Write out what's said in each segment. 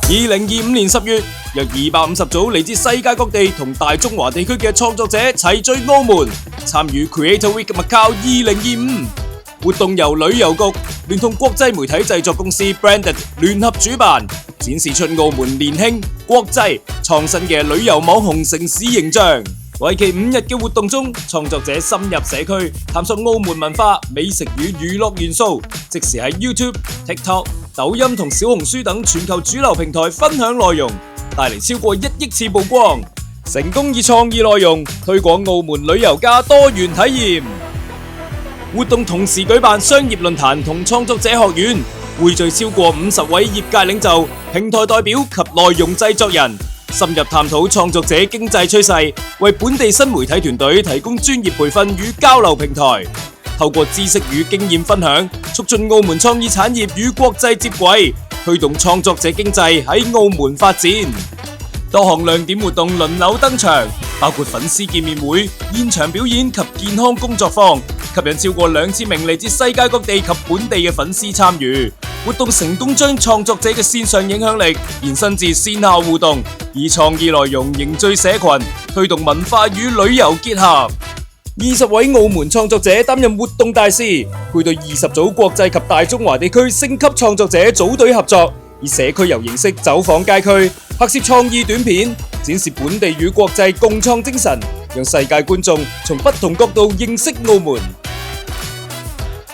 2025年10月，約250組嚟自世界各地同大中華地區嘅創作者齊聚澳門，參與 Creator Week Macau 2025活動，由旅遊局聯同國際媒體製作公司 Branded 聯合主辦，展示出澳門年輕、國際、創新嘅旅遊網紅城市形象。為期5日嘅活動中，創作者深入社區，探索澳門文化、美食與娛樂元素，即時喺 YouTube、TikTok、抖音同小紅書等全球主流平台分享內容，帶嚟超過1億次曝光，成功以創意內容推廣澳門旅遊加多元體驗。活動同時舉辦商業論壇同創作者學院，匯聚超過50位業界領袖、平台代表及內容製作人，深入探討創作者經濟趨勢，為本地新媒體團隊提供專業培訓與交流平台，透過知識與經驗分享，促進澳門創意產業與國際接軌，推動創作者經濟喺澳門發展。多項亮點活動輪流登場，包括粉絲見面會、現場表演及健康工作坊，吸引超過2000名嚟自世界各地及本地嘅粉絲參與。活動成功將創作者嘅線上影響力延伸至線下互動，以創意內容凝聚社群，推動文化與旅遊結合。20位澳門創作者擔任活動大使，配對20組國際及大中華地區星級創作者組隊合作，以社區遊形式走訪街區，拍攝創意短片，展示本地與國際共創精神，讓世界觀眾從不同角度認識澳門。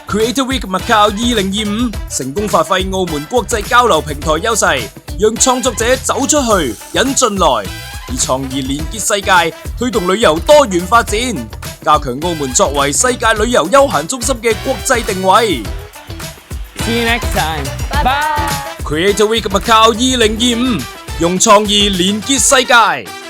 Creator Week Macau 2025成功發揮澳門國際交流平台優勢，讓創作者走出去，引進來，以創意連結世界，推動旅遊多元發展，加強澳門作為世界旅遊休閒中心嘅國際定位。See you next time. Bye bye. Creator Week Macau 2025用創意連結世界。